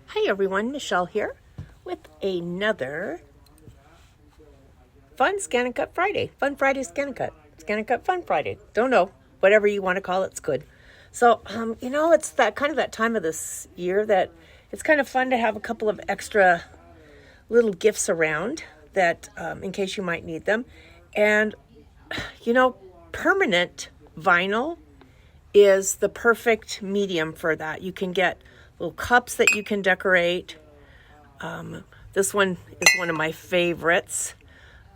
Hi everyone, Michelle here with another fun Scan and Cut Friday. Fun Friday Scan and Cut. Scan and Cut Fun Friday. Don't know. Whatever you want to call it's good. So, it's that kind of that time of this year that it's kind of fun to have a couple of extra little gifts around that in case you might need them. And, permanent vinyl is the perfect medium for that. You can get little cups that you can decorate. This one is one of my favorites.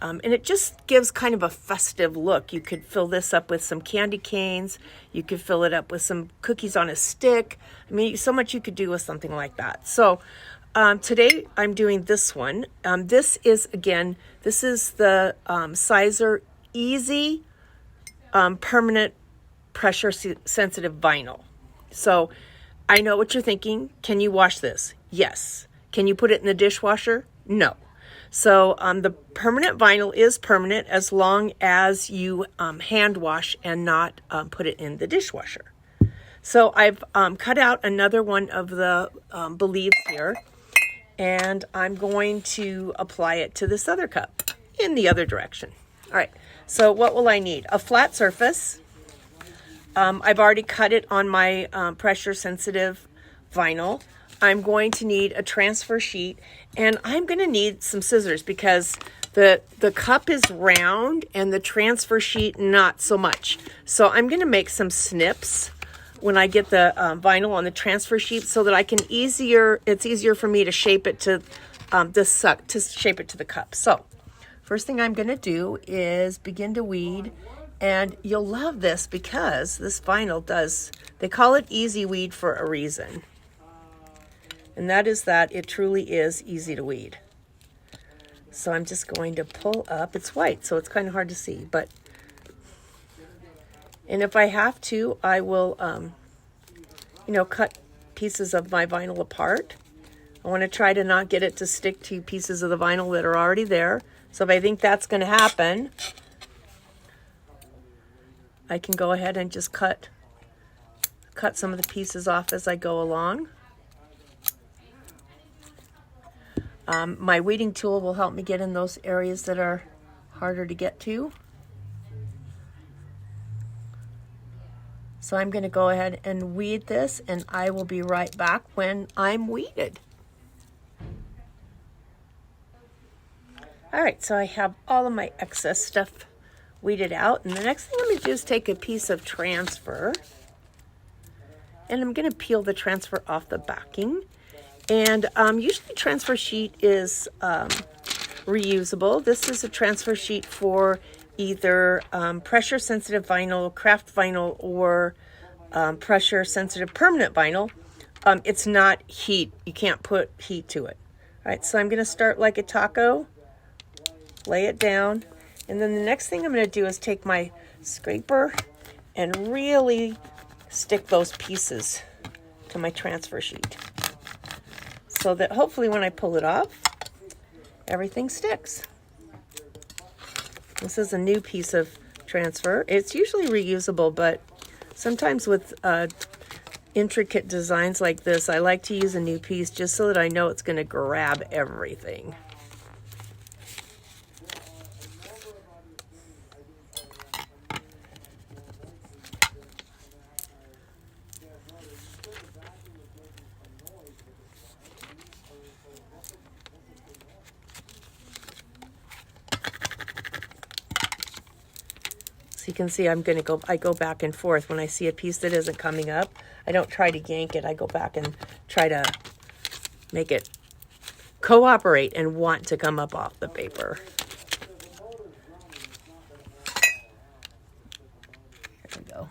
And it just gives kind of a festive look. You could fill this up with some candy canes. You could fill it up with some cookies on a stick. I mean, so much you could do with something like that. So today I'm doing this one. This is the Sizer Easy Permanent Pressure Sensitive Vinyl. So I know what you're thinking. Can you wash this? Yes. Can you put it in the dishwasher? No. So the permanent vinyl is permanent as long as you hand wash and not put it in the dishwasher. So I've cut out another one of the believes here, and I'm going to apply it to this other cup in the other direction. All right, so what will I need? A flat surface. I've already cut it on my pressure sensitive vinyl. I'm going to need a transfer sheet, and I'm going to need some scissors because the cup is round and the transfer sheet not so much. So I'm going to make some snips when I get the vinyl on the transfer sheet so that I can it's easier for me to shape it to shape it to the cup. So first thing I'm going to do is begin to weed. And you'll love this because this vinyl they call it easy weed for a reason. And that is that it truly is easy to weed. So I'm just going to pull up. It's white, so it's kind of hard to see. And if I have to, I will, cut pieces of my vinyl apart. I want to try to not get it to stick to pieces of the vinyl that are already there. So if I think that's going to happen, I can go ahead and just cut some of the pieces off as I go along. My weeding tool will help me get in those areas that are harder to get to. So I'm going to go ahead and weed this, and I will be right back when I'm weeded. All right, so I have all of my excess stuff weeded out, and the next thing I'm going to do is take a piece of transfer, and I'm going to peel the transfer off the backing. And usually transfer sheet is reusable. This is a transfer sheet for either pressure sensitive vinyl, craft vinyl, or pressure sensitive permanent vinyl. It's not heat. You can't put heat to it. All right, so I'm going to start like a taco, lay it down. And then the next thing I'm going to do is take my scraper and really stick those pieces to my transfer sheet so that hopefully when I pull it off, everything sticks. This is a new piece of transfer. It's usually reusable, but sometimes with intricate designs like this, I like to use a new piece just so that I know it's going to grab everything. You can see I go back and forth when I see a piece that isn't coming up. I don't try to yank it. I go back and try to make it cooperate and want to come up off the paper. There we go.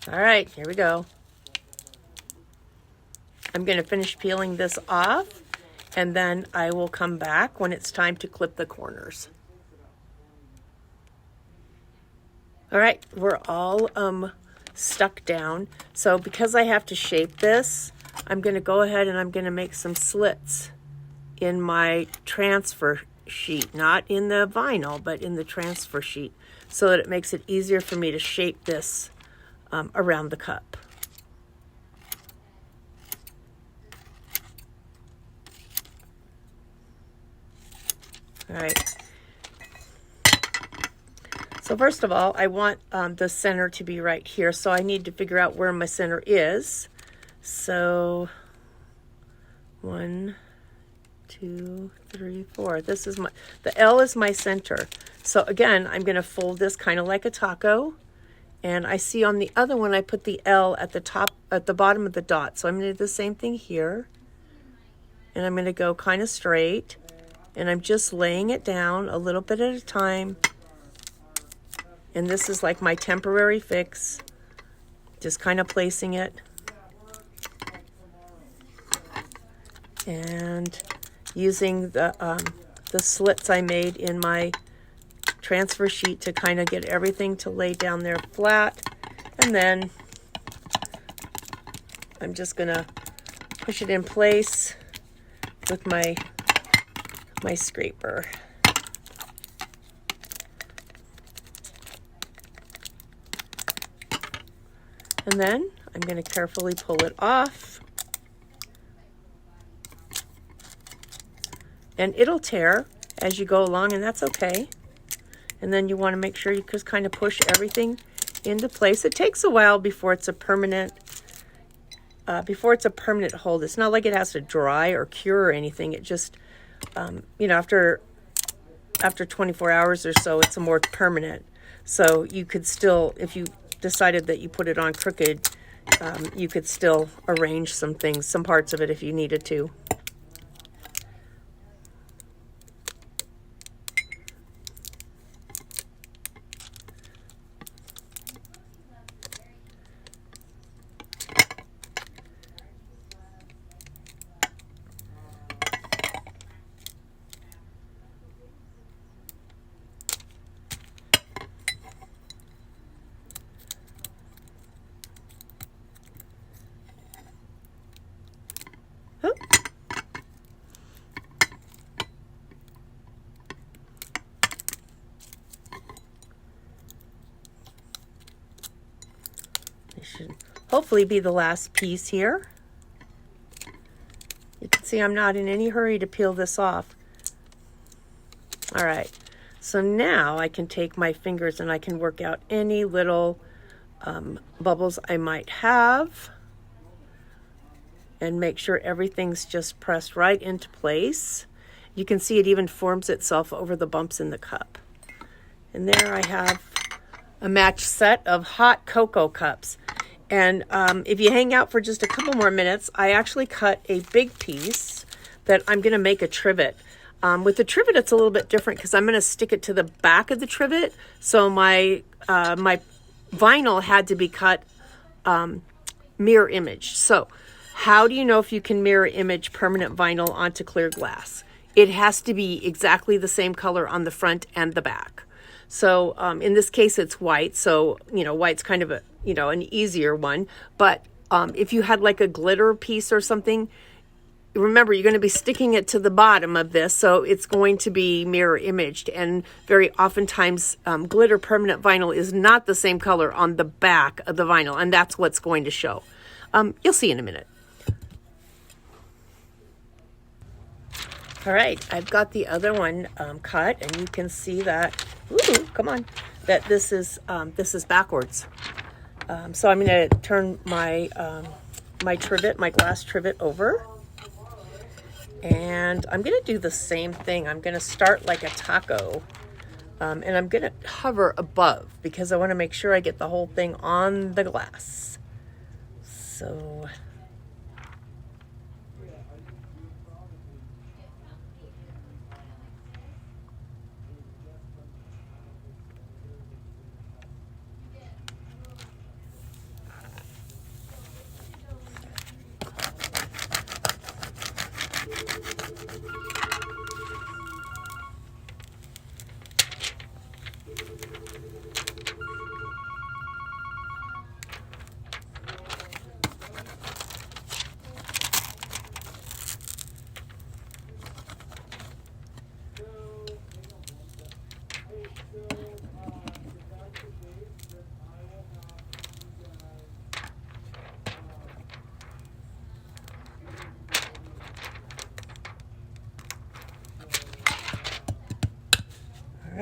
All right, here we go. I'm going to finish peeling this off, and then I will come back when it's time to clip the corners. All right, we're all stuck down. So because I have to shape this, I'm going to go ahead and I'm going to make some slits in my transfer sheet, not in the vinyl, but in the transfer sheet, so that it makes it easier for me to shape this around the cup. All right. So first of all, I want the center to be right here. So I need to figure out where my center is. So 1, 2, 3, 4. This is the L is my center. So again, I'm going to fold this kind of like a taco. And I see on the other one, I put the L at the top, at the bottom of the dot. So I'm going to do the same thing here. And I'm going to go kind of straight. And I'm just laying it down a little bit at a time. And this is like my temporary fix. Just kind of placing it. And using the slits I made in my transfer sheet to kind of get everything to lay down there flat. And then I'm just going to push it in place with my scraper. And then I'm going to carefully pull it off. And it'll tear as you go along, and that's okay. And then you want to make sure you just kind of push everything into place. It takes a while before it's a permanent hold. It's not like it has to dry or cure or anything. It just, you know, after 24 hours or so, it's a more permanent. So you could still, if you decided that you put it on crooked, you could still arrange some things, some parts of it if you needed to. Should hopefully be the last piece here. You can see I'm not in any hurry to peel this off. All right, so now I can take my fingers and I can work out any little bubbles I might have and make sure everything's just pressed right into place. You can see it even forms itself over the bumps in the cup. And there I have a matched set of hot cocoa cups. And if you hang out for just a couple more minutes, I actually cut a big piece that I'm going to make a trivet. With the trivet, it's a little bit different because I'm going to stick it to the back of the trivet. So my vinyl had to be cut mirror image. So how do you know if you can mirror image permanent vinyl onto clear glass? It has to be exactly the same color on the front and the back. So in this case, it's white. So, you know, white's kind of a, you know, an easier one. But if you had like a glitter piece or something, remember, you're going to be sticking it to the bottom of this. So it's going to be mirror imaged. And very oftentimes, glitter permanent vinyl is not the same color on the back of the vinyl. And that's what's going to show. You'll see in a minute. All right, I've got the other one cut, and you can see that, ooh, come on, that this is backwards. So I'm going to turn my my trivet, my glass trivet over, and I'm going to do the same thing. I'm going to start like a taco, and I'm going to hover above because I want to make sure I get the whole thing on the glass. So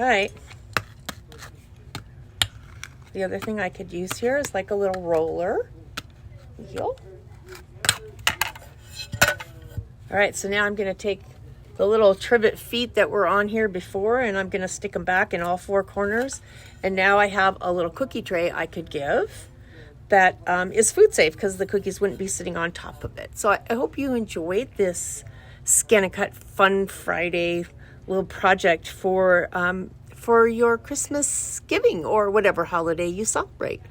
right. The other thing I could use here is like a little roller wheel. All right, so now I'm going to take the little trivet feet that were on here before, and I'm going to stick them back in all four corners. And now I have a little cookie tray I could give that is food safe because the cookies wouldn't be sitting on top of it. So I hope you enjoyed this Scan-A-Cut Fun Friday little project for your Christmas giving or whatever holiday you celebrate.